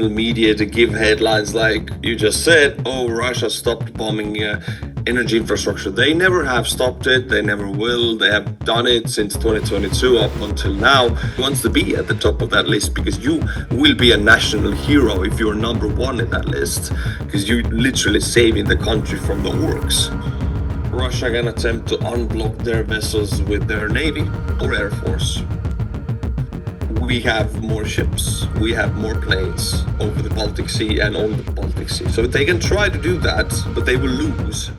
media to give headlines like you just said, oh, Russia stopped bombing energy infrastructure. They never have stopped it. They never will. They have done it since 2022 up until now. Who wants to be at the top of that list? Because you will be a national hero if you're number one in that list, because you're literally saving the country from the orcs. Russia can attempt to unblock their vessels with their navy or air force. We have more ships, we have more planes over the Baltic Sea and on the Baltic Sea. So they can try to do that, but they will lose.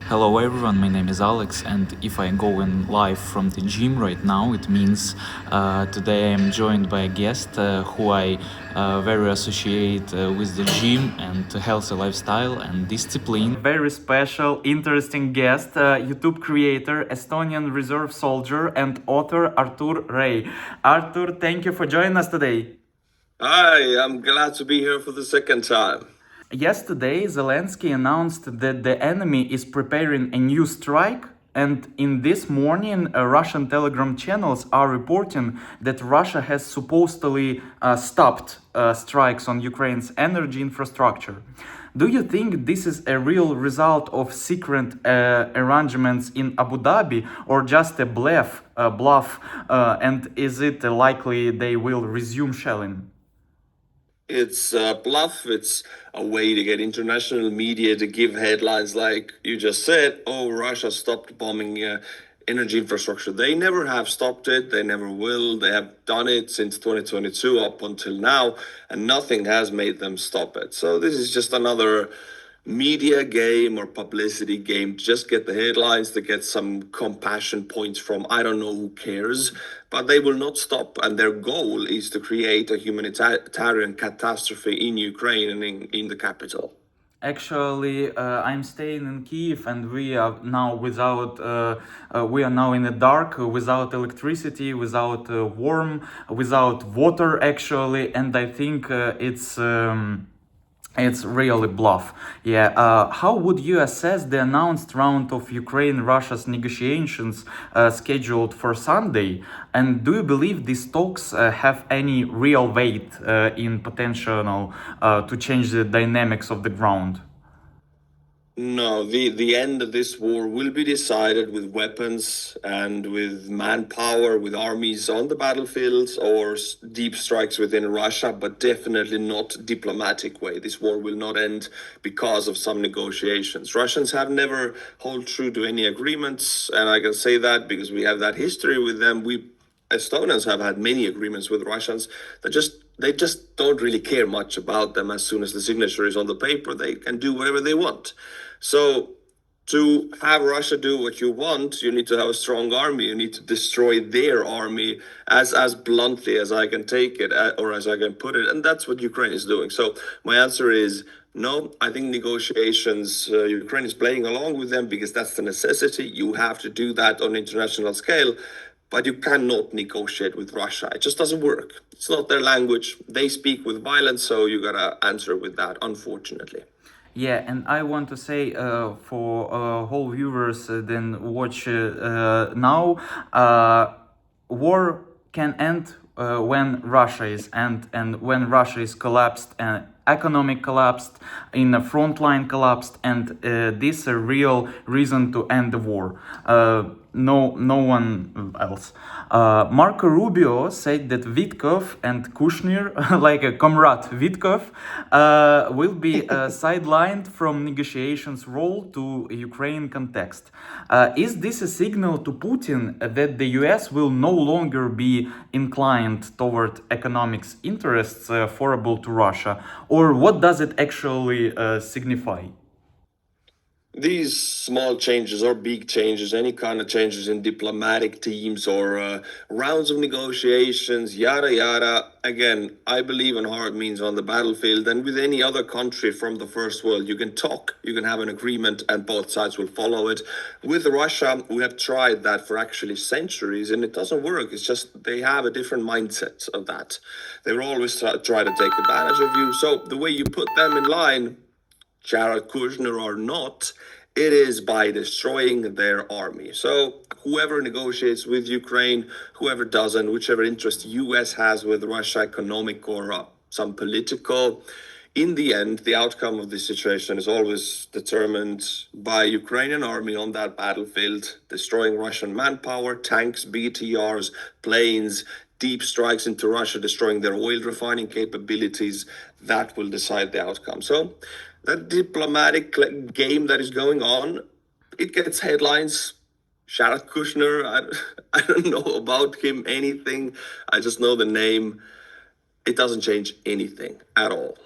Hello everyone, my name is Alex, and if I go in live from the gym right now, it means today I'm joined by a guest who I very associate with the gym and healthy lifestyle and discipline. Very special, interesting guest, YouTube creator, Estonian reserve soldier and author Artur Rehi. Artur, thank you for joining us today. Hi, I'm glad to be here for the second time. Yesterday, Zelensky announced that the enemy is preparing a new strike, and in this morning, Russian Telegram channels are reporting that Russia has supposedly stopped strikes on Ukraine's energy infrastructure. Do you think this is a real result of secret arrangements in Abu Dhabi, or just a bluff? And is it likely they will resume shelling? It's a bluff. It's a way to get international media to give headlines like you just said, oh, Russia stopped bombing energy infrastructure. They never have stopped it. They never will. They have done it since 2022 up until now, and nothing has made them stop it. So this is just another media game or publicity game. Just get the headlines, to get some compassion points from I don't know who cares, but they will not stop, and their goal is to create a humanitarian catastrophe in Ukraine and in the capital. Actually, I'm staying in Kiev, and we are now we are now in the dark, without electricity, without warm, without water. Actually, and I think it's really bluff. Yeah. How would you assess the announced round of Ukraine-Russia's negotiations scheduled for Sunday? And do you believe these talks have any real weight in potential to change the dynamics of the ground? No, the end of this war will be decided with weapons and with manpower, with armies on the battlefields or deep strikes within Russia, but definitely not diplomatic way. This war will not end because of some negotiations. Russians have never held true to any agreements, and I can say that because we have that history with them. We Estonians have had many agreements with Russians that they just don't really care much about them. As soon as the signature is on the paper, they can do whatever they want. So to have Russia do what you want, you need to have a strong army. You need to destroy their army as bluntly as I can take it, or as I can put it. And that's what Ukraine is doing. So my answer is no. I think negotiations, Ukraine is playing along with them because that's the necessity. You have to do that on international scale. But you cannot negotiate with Russia. It just doesn't work. It's not their language. They speak with violence, so you gotta answer with that, unfortunately. Yeah, and I want to say for whole viewers then watch now, war can end when Russia is and when Russia is collapsed and economic collapsed, in a frontline collapsed, and this is a real reason to end the war. No one else. Marco Rubio said that Vitkov and Kushner, like a comrade Vitkov, will be sidelined from negotiations role to Ukraine context. Is this a signal to Putin that the US will no longer be inclined toward economics interests favorable to Russia? Or what does it actually signify? These small changes or big changes, any kind of changes in diplomatic teams or rounds of negotiations, yada yada. Again, I believe in hard means on the battlefield, and with any other country from the first world, you can talk, you can have an agreement, and both sides will follow it. With Russia, we have tried that for actually centuries, and it doesn't work. It's just they have a different mindset of that. They will always try to take advantage of you. So the way you put them in line, Jared Kushner or not, it is by destroying their army. So whoever negotiates with Ukraine, whoever doesn't, whichever interest US has with Russia, economic or some political, in the end, the outcome of this situation is always determined by Ukrainian army on that battlefield, destroying Russian manpower, tanks, BTRs, planes, deep strikes into Russia, destroying their oil refining capabilities. That will decide the outcome. So that diplomatic game that is going on, it gets headlines. Jared Kushner, I don't know about him anything. I just know the name. It doesn't change anything at all.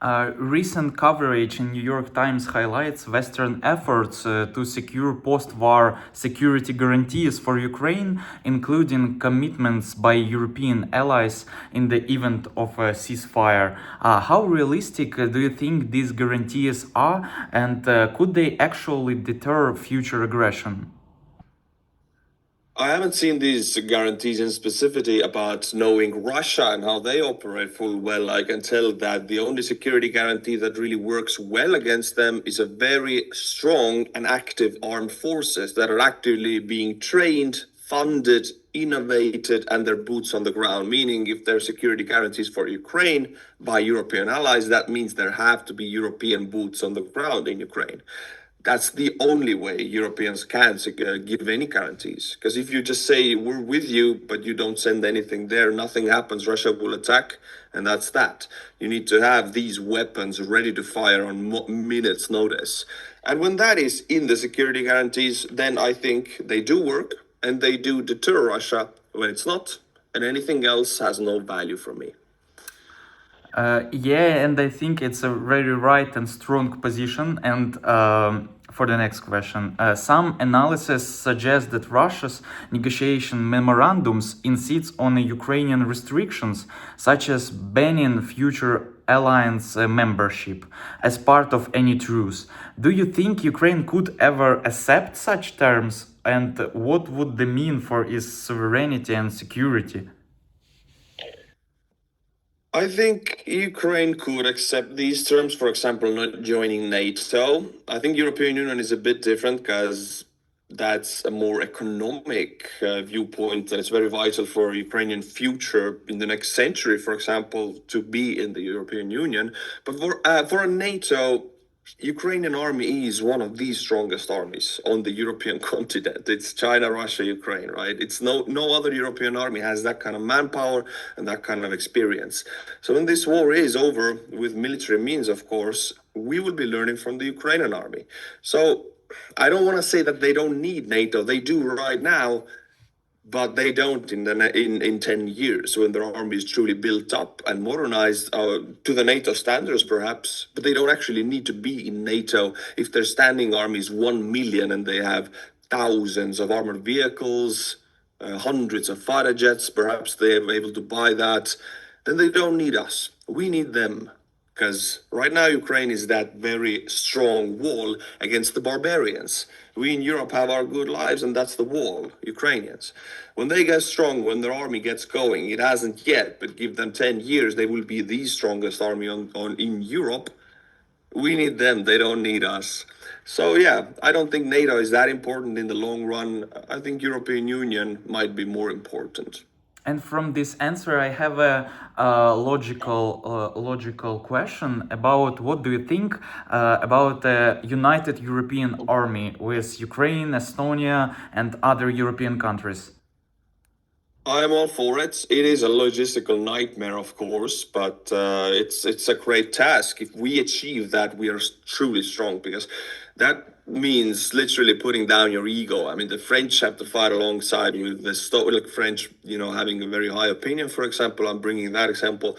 Recent coverage in New York Times highlights Western efforts to secure post-war security guarantees for Ukraine, including commitments by European allies in the event of a ceasefire. How realistic do you think these guarantees are, and could they actually deter future aggression? I haven't seen these guarantees in specificity about knowing Russia and how they operate full well. I can tell that the only security guarantee that really works well against them is a very strong and active armed forces that are actively being trained, funded, innovated, and their boots on the ground. Meaning, if there are security guarantees for Ukraine by European allies, that means there have to be European boots on the ground in Ukraine. That's the only way Europeans can give any guarantees. Because if you just say, we're with you, but you don't send anything there, nothing happens, Russia will attack, and that's that. You need to have these weapons ready to fire on minutes' notice. And when that is in the security guarantees, then I think they do work, and they do deter Russia. When it's not, and anything else has no value for me. Yeah, and I think it's a very right and strong position. And for the next question, some analysis suggests that Russia's negotiation memorandums insists on Ukrainian restrictions, such as banning future alliance membership as part of any truce. Do you think Ukraine could ever accept such terms? And what would they mean for its sovereignty and security? I think Ukraine could accept these terms, for example, not joining NATO. I think European Union is a bit different because that's a more economic viewpoint, and it's very vital for Ukrainian future in the next century, for example, to be in the European Union. But for a NATO, Ukrainian army is one of the strongest armies on the European continent. It's China, Russia, Ukraine, right? It's no other European army has that kind of manpower and that kind of experience. So when this war is over with military means, of course, we will be learning from the Ukrainian army. So I don't want to say that they don't need NATO. They do right now, but they don't in 10 years when their army is truly built up and modernized to the NATO standards, perhaps. But they don't actually need to be in NATO if their standing army is 1 million and they have thousands of armored vehicles, hundreds of fighter jets. Perhaps they're able to buy that. Then they don't need us. We need them. Because right now, Ukraine is that very strong wall against the barbarians. We in Europe have our good lives, and that's the wall, Ukrainians. When they get strong, when their army gets going, it hasn't yet, but give them 10 years, they will be the strongest army in Europe. We need them, they don't need us. So yeah, I don't think NATO is that important in the long run. I think European Union might be more important. And from this answer, I have a logical question about what do you think about a united European army with Ukraine, Estonia, and other European countries? I'm all for it. It is a logistical nightmare, of course, but it's a great task. If we achieve that, we are truly strong because that means literally putting down your ego. I mean, the French have to fight alongside with the Stoic French, having a very high opinion, for example. I'm bringing that example.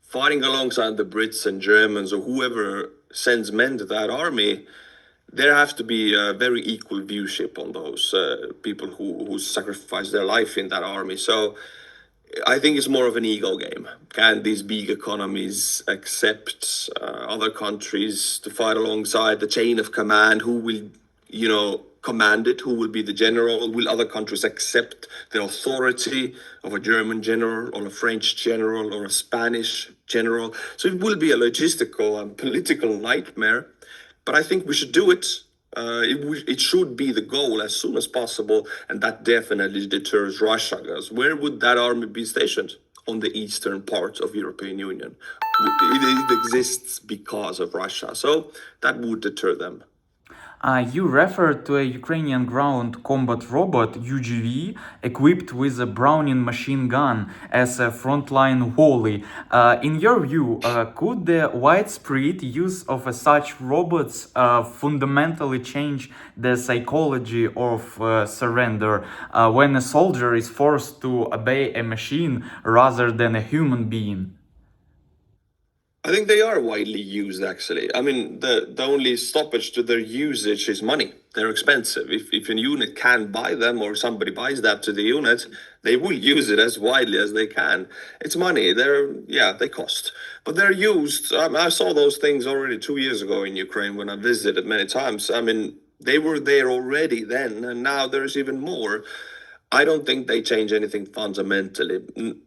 Fighting alongside the Brits and Germans or whoever sends men to that army, there has to be a very equal viewship on those people who sacrifice their life in that army. So I think it's more of an ego game. Can these big economies accept other countries to fight alongside the chain of command? Who will, command it? Who will be the general? Will other countries accept the authority of a German general or a French general or a Spanish general? So it will be a logistical and political nightmare. But I think we should do it. It should be the goal as soon as possible, and that definitely deters Russia. Because where would that army be stationed? On the eastern part of European Union. It exists because of Russia, so that would deter them. You referred to a Ukrainian ground combat robot UGV equipped with a Browning machine gun as a frontline volley. In your view, could the widespread use of such robots fundamentally change the psychology of surrender when a soldier is forced to obey a machine rather than a human being? I think they are widely used, actually. I mean, the only stoppage to their usage is money. They're expensive. If a unit can buy them or somebody buys that to the unit, they will use it as widely as they can. It's money. They cost. But they're used. I saw those things already 2 years ago in Ukraine when I visited many times. I mean, they were there already then, and now there's even more. I don't think they change anything fundamentally.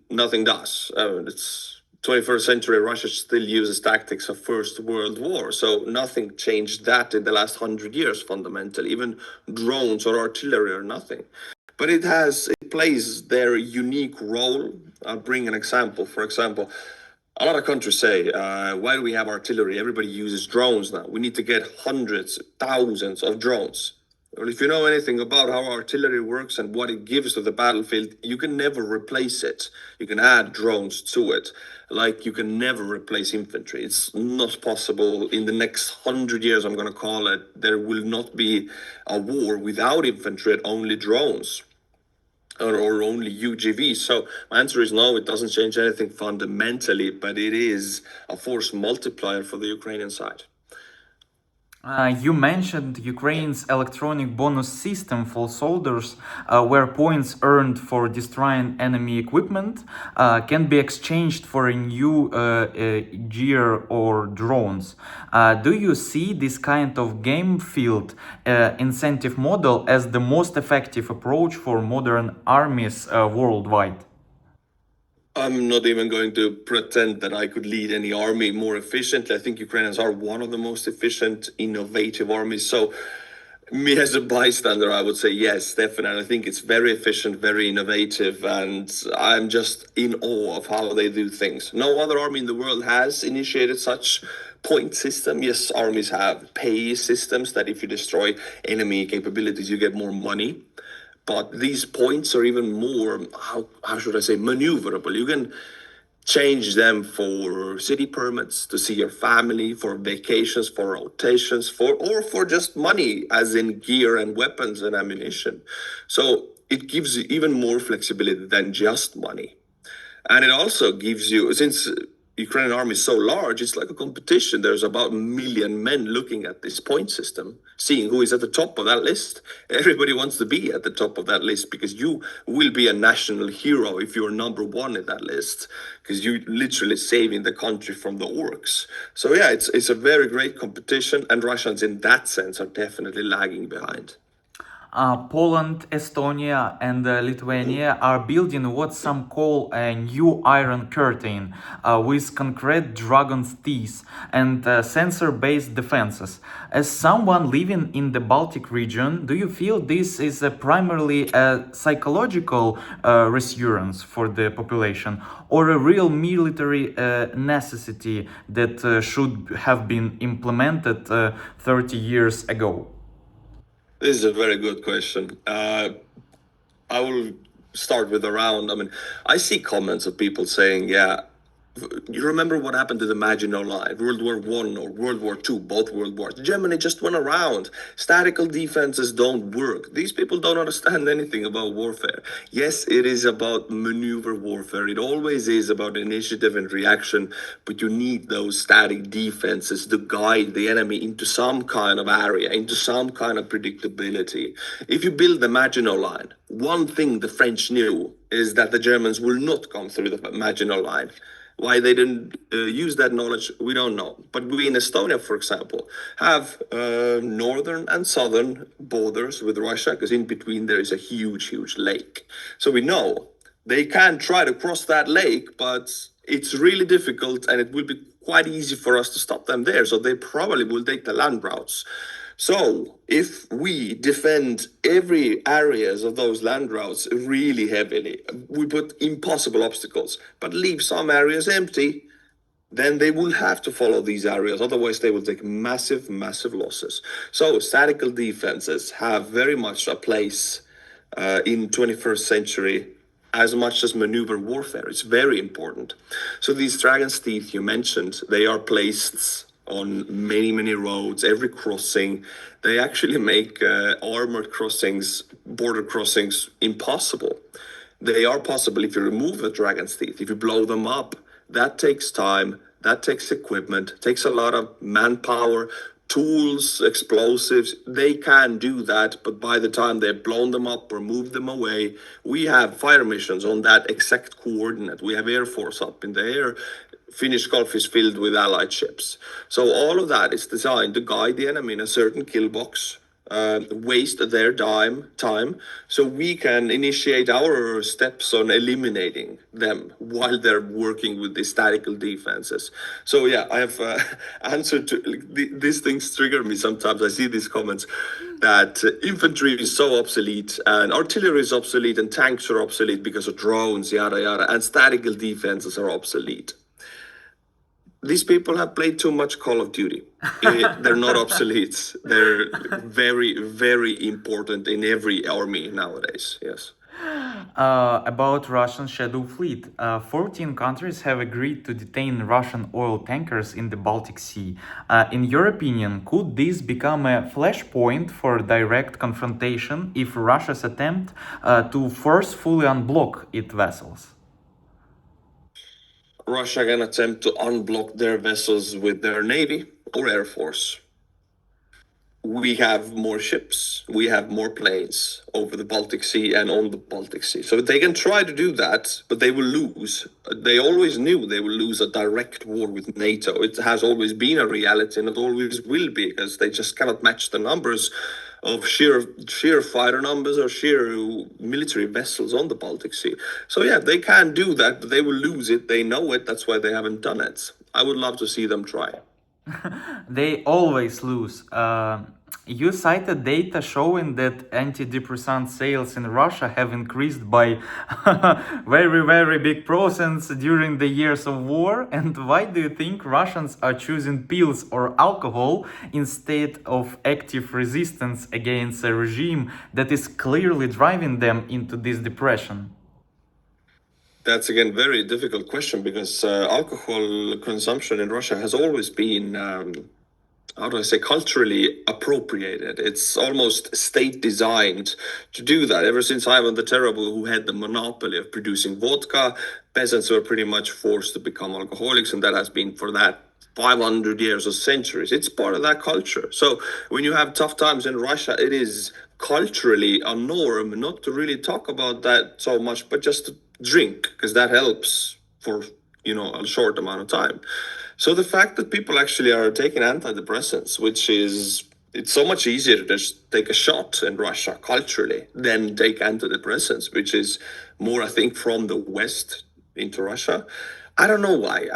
Nothing does. It's 21st century. Russia still uses tactics of First World War, so nothing changed that in the last 100 years fundamentally. Even drones or artillery or nothing. But it plays their unique role. I'll bring an example. For example, a lot of countries say, why do we have artillery? Everybody uses drones now. We need to get hundreds, thousands of drones. Well, if you know anything about how artillery works and what it gives to the battlefield, you can never replace it. You can add drones to it, like you can never replace infantry. It's not possible. In the next 100 years, I'm going to call it, there will not be a war without infantry and only drones. Or only UGV. So my answer is no, it doesn't change anything fundamentally, but it is a force multiplier for the Ukrainian side. You mentioned Ukraine's electronic bonus system for soldiers, where points earned for destroying enemy equipment can be exchanged for a new gear or drones. Do you see this kind of game field incentive model as the most effective approach for modern armies worldwide? I'm not even going to pretend that I could lead any army more efficiently. I think Ukrainians are one of the most efficient, innovative armies. So, me as a bystander, I would say yes, definitely. I think it's very efficient, very innovative, and I'm just in awe of how they do things. No other army in the world has initiated such point system. Yes, armies have pay systems that if you destroy enemy capabilities, you get more money. But these points are even more, how should I say, maneuverable. You can change them for city permits, to see your family, for vacations, for rotations, or for just money, as in gear and weapons and ammunition. So it gives you even more flexibility than just money. And it also gives you, since Ukrainian army is so large, it's like a competition. There's about 1 million men looking at this point system, seeing who is at the top of that list. Everybody wants to be at the top of that list because you will be a national hero if you're number one in that list, because you're literally saving the country from the orcs. So yeah, it's a very great competition, and Russians in that sense are definitely lagging behind. Poland, Estonia, and Lithuania are building what some call a new Iron Curtain with concrete dragon's teeth and sensor-based defenses. As someone living in the Baltic region, do you feel this is primarily a psychological reassurance for the population or a real military necessity that should have been implemented 30 years ago? This is a very good question. I will start with a round. I mean, I see comments of people saying, yeah, You remember what happened to the Maginot Line, World War One or World War Two, both World Wars. Germany just went around. Statical defenses don't work. These people don't understand anything about warfare. Yes, it is about maneuver warfare. It always is about initiative and reaction, but you need those static defenses to guide the enemy into some kind of area, into some kind of predictability. If you build the Maginot Line, one thing the French knew is that the Germans will not come through the Maginot Line. Why they didn't use that knowledge, we don't know. But we in Estonia, for example, have northern and southern borders with Russia, because in between there is a huge, huge lake. So we know they can try to cross that lake, but it's really difficult and it will be quite easy for us to stop them there. So they probably will take the land routes. So if we defend every areas of those land routes really heavily, we put impossible obstacles, but leave some areas empty, then they will have to follow these areas. Otherwise, they will take massive, massive losses. So statical defenses have very much a place in 21st century as much as maneuver warfare. It's very important. So these dragon's teeth you mentioned, they are placed on many, many roads, every crossing. They actually make armored crossings, border crossings, impossible. They are possible if you remove the dragon's teeth, if you blow them up. That takes time, that takes equipment, takes a lot of manpower, tools, explosives. They can do that, but by the time they've blown them up or moved them away, we have fire missions on that exact coordinate. We have Air Force up in the air. Finnish Gulf is filled with allied ships. So all of that is designed to guide the enemy in a certain kill box, waste their time, so we can initiate our steps on eliminating them while they're working with the statical defenses. So yeah, I have answered to these things trigger me sometimes. I see these comments that infantry is so obsolete and artillery is obsolete and tanks are obsolete because of drones, yada yada, and statical defenses are obsolete. These people have played too much Call of Duty. They're not obsolete. They're very, very important in every army nowadays. Yes. About Russian Shadow Fleet, 14 countries have agreed to detain Russian oil tankers in the Baltic Sea. In your opinion, could this become a flashpoint for direct confrontation if Russia's attempt to forcefully unblock its vessels? Russia can attempt to unblock their vessels with their navy or air force. We have more ships, we have more planes over the Baltic Sea and on the Baltic Sea. So they can try to do that, but they will lose. They always knew they will lose a direct war with NATO. It has always been a reality and it always will be, because they just cannot match the numbers of sheer fighter numbers or sheer military vessels on the Baltic Sea. So yeah, they can do that, but they will lose it. They know it. That's why they haven't done it. I would love to see them try. They always lose. You cited data showing that antidepressant sales in Russia have increased by very, very big percents during the years of war. And why do you think Russians are choosing pills or alcohol instead of active resistance against a regime that is clearly driving them into this depression? That's again very difficult question, because alcohol consumption in Russia has always been, how do I say, culturally appropriated. It's almost state designed to do that. Ever since Ivan the Terrible, who had the monopoly of producing vodka, peasants were pretty much forced to become alcoholics, and that has been for that 500 years or centuries. It's part of that culture. So when you have tough times in Russia, it is culturally a norm not to really talk about that so much, but just to drink, because that helps for a short amount of time. So the fact that people actually are taking antidepressants, which is, it's so much easier to just take a shot in Russia culturally than take antidepressants, which is more, I think, from the West into Russia. I don't know why.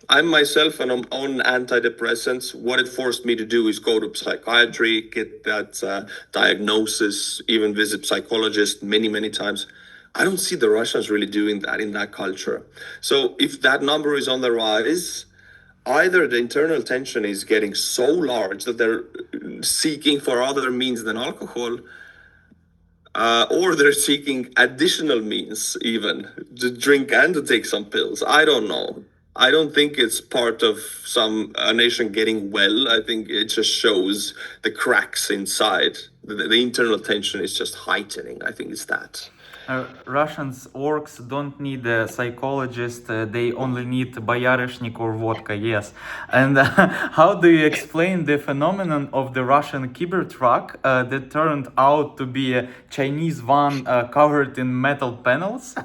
I'm myself and I'm on antidepressants. What it forced me to do is go to psychiatry, get that diagnosis, even visit psychologists many, many times. I don't see the Russians really doing that in that culture. So if that number is on the rise, either the internal tension is getting so large that they're seeking for other means than alcohol, or they're seeking additional means even to drink and to take some pills. I don't know. I don't think it's part of a nation getting well. I think it just shows the cracks inside. The internal tension is just heightening. I think it's that. Russians orcs don't need a psychologist, they only need boярышник or vodka, yes. And how do you explain the phenomenon of the Russian Cybertruck that turned out to be a Chinese van covered in metal panels?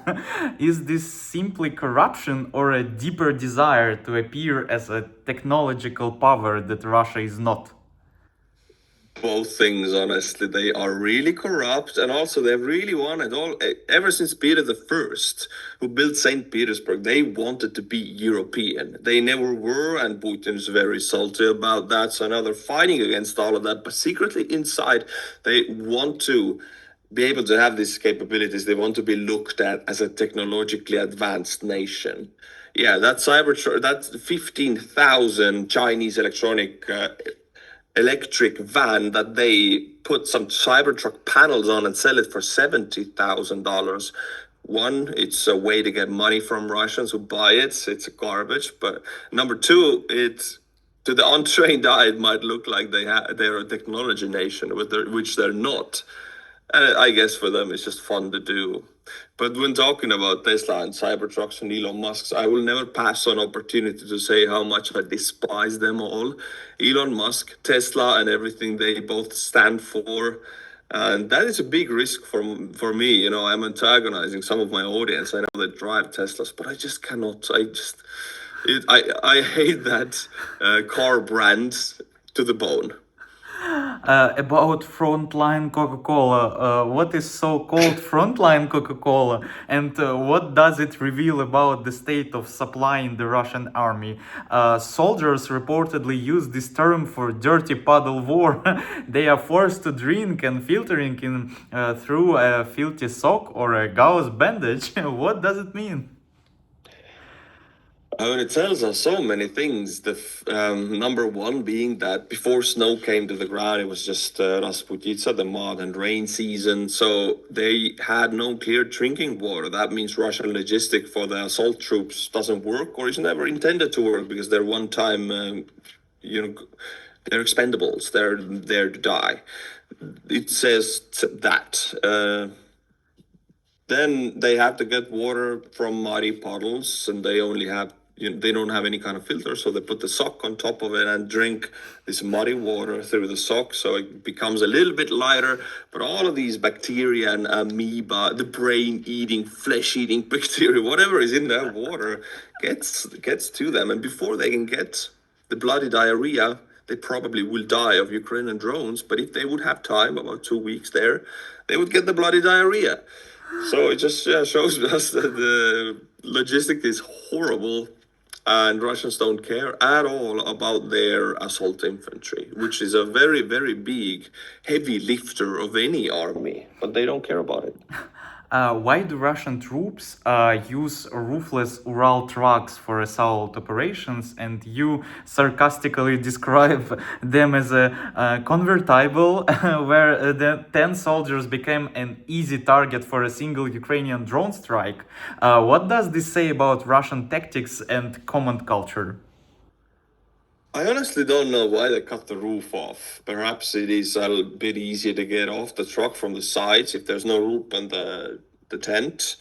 Is this simply corruption or a deeper desire to appear as a technological power that Russia is not? Both things, honestly. They are really corrupt, and also they really wanted ever since Peter the First, who built St. Petersburg, they wanted to be European. They never were, and Putin's very salty about that. So now they're fighting against all of that, but secretly inside, they want to be able to have these capabilities. They want to be looked at as a technologically advanced nation. Yeah, that's that's 15,000 Chinese electric van that they put some Cybertruck panels on and sell it for $70,000. One, it's a way to get money from Russians who buy it. It's a garbage. But number two, it's to the untrained eye, it might look like they're a technology nation, which they're not. And I guess for them, it's just fun to do. But when talking about Tesla and Cybertrucks and Elon Musk, I will never pass on opportunity to say how much I despise them all. Elon Musk, Tesla, and everything they both stand for. And that is a big risk for me. You know, I'm antagonizing some of my audience. I know they drive Teslas, but I just cannot. I hate that car brand to the bone. About frontline Coca-Cola. What is so-called frontline Coca-Cola, and what does it reveal about the state of supply in the Russian army? Soldiers reportedly use this term for dirty puddle war. They are forced to drink and filtering in through a filthy sock or a gauze bandage. What does it mean? I mean, it tells us so many things. Number one being that before snow came to the ground, it was just Rasputitsa, the mud and rain season. So they had no clear drinking water. That means Russian logistic for the assault troops doesn't work or is never intended to work because they're one-time, they're expendables. They're there to die. It says that. Then they have to get water from muddy puddles, and they only have they don't have any kind of filter, so they put the sock on top of it and drink this muddy water through the sock, so it becomes a little bit lighter. But all of these bacteria and amoeba, the brain-eating, flesh-eating bacteria, whatever is in that water, gets to them, and before they can get the bloody diarrhea, they probably will die of Ukrainian drones. But if they would have time, about 2 weeks there, they would get the bloody diarrhea. So it just shows us that the logistics is horrible, and Russians don't care at all about their assault infantry, which is a very, very big, heavy lifter of any army, but they don't care about it. Why do Russian troops use roofless Ural trucks for assault operations, and you sarcastically describe them as a convertible where the 10 soldiers became an easy target for a single Ukrainian drone strike? What does this say about Russian tactics and command culture? I honestly don't know why they cut the roof off. Perhaps it is a bit easier to get off the truck from the sides if there's no roof on the tent.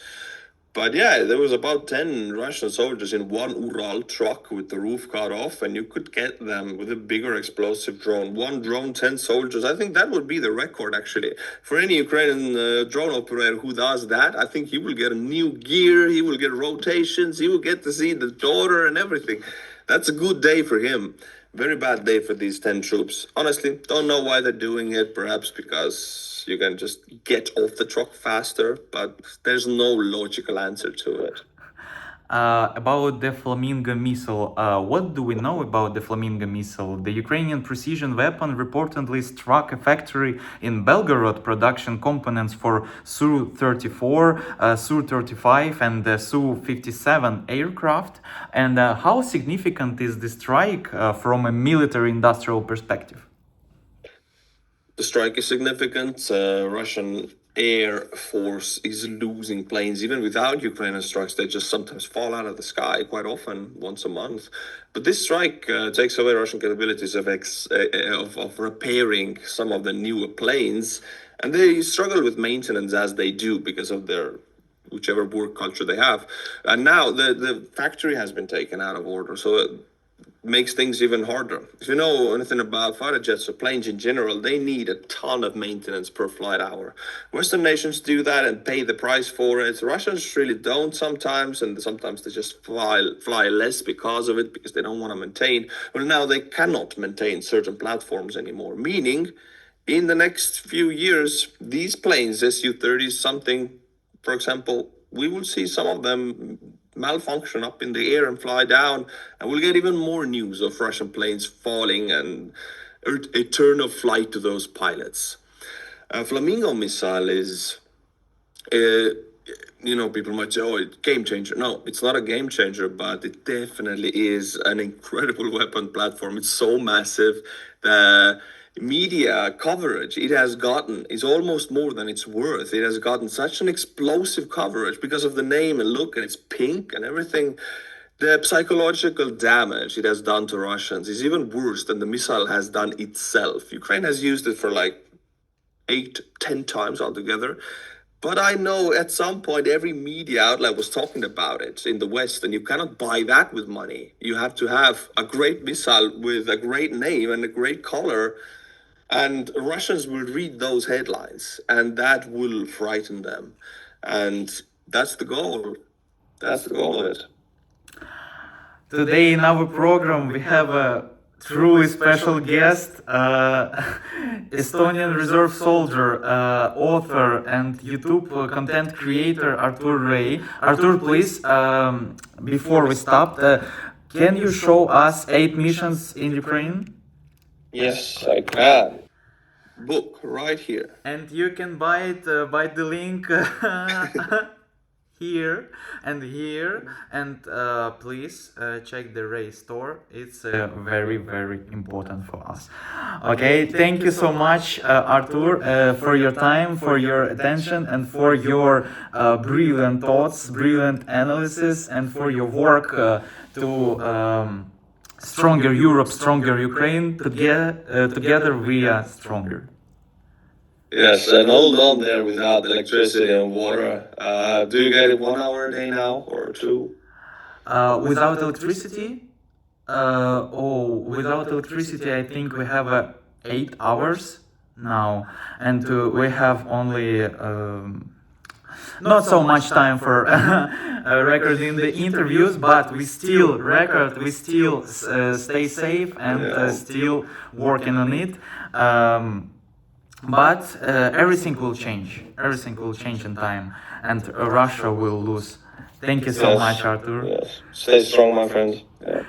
But yeah, there was about 10 Russian soldiers in one Ural truck with the roof cut off, and you could get them with a bigger explosive drone. One drone, 10 soldiers. I think that would be the record, actually. For any Ukrainian drone operator who does that, I think he will get a new gear, he will get rotations, he will get to see the daughter and everything. That's a good day for him. Very bad day for these 10 troops. Honestly, don't know why they're doing it. Perhaps because you can just get off the truck faster, but there's no logical answer to it. About the Flamingo missile, what do we know about the Flamingo missile? The Ukrainian precision weapon reportedly struck a factory in Belgorod, production components for Su-34, Su-35 and the Su-57 aircraft. And how significant is the strike from a military-industrial perspective? The strike is significant. Russian air force is losing planes even without Ukrainian strikes. They just sometimes fall out of the sky, quite often once a month. But this strike takes away Russian capabilities of repairing some of the newer planes, and they struggle with maintenance as they do because of their whichever work culture they have. And now the factory has been taken out of order, so it makes things even harder. If you know anything about fighter jets or planes in general, they need a ton of maintenance per flight hour. Western nations do that and pay the price for it. Russians really don't sometimes, and sometimes they just fly less because of it, because they don't want to maintain. Well, now they cannot maintain certain platforms anymore, meaning in the next few years, these planes, Su-30s, something, for example, we will see some of them malfunction up in the air and fly down, and we'll get even more news of Russian planes falling and a turn of flight to those pilots. Flamingo missile is, people might say, oh, it's game changer. No, it's not a game changer, but it definitely is an incredible weapon platform. It's so massive. The media coverage it has gotten is almost more than it's worth. It has gotten such an explosive coverage because of the name and look, and it's pink and everything. The psychological damage it has done to Russians is even worse than the missile has done itself. Ukraine has used it for like 8-10 times altogether. But I know at some point every media outlet was talking about it in the West, and you cannot buy that with money. You have to have a great missile with a great name and a great color, and Russians will read those headlines, and that will frighten them. And that's the goal. That's the goal of it. Today in our program we have a truly special guest, Estonian reserve soldier, author and YouTube content creator Artur Rehi. Artur, please, before we stop, can you show us 8 missions in Ukraine? Yes, I can. Book right here. And you can buy it by the link here and here, and please check the Ray store. It's very, very important for us. Okay, thank you so much, Artur, for your time, for your attention, and for your brilliant thoughts, brilliant analysis, and for your work to stronger Europe, stronger Ukraine. Together we are stronger. Yes, and hold on there without electricity and water. Do you get it 1 hour a day now or 2? Without electricity? Without electricity, I think we have 8 hours now, and we have only not so much time for recording the interviews, but we still record, we still stay safe and still working on it. But everything will change. Everything will change in time, and Russia will lose. Thank you so much, Artur. Yes. Stay strong, my friends. Yeah.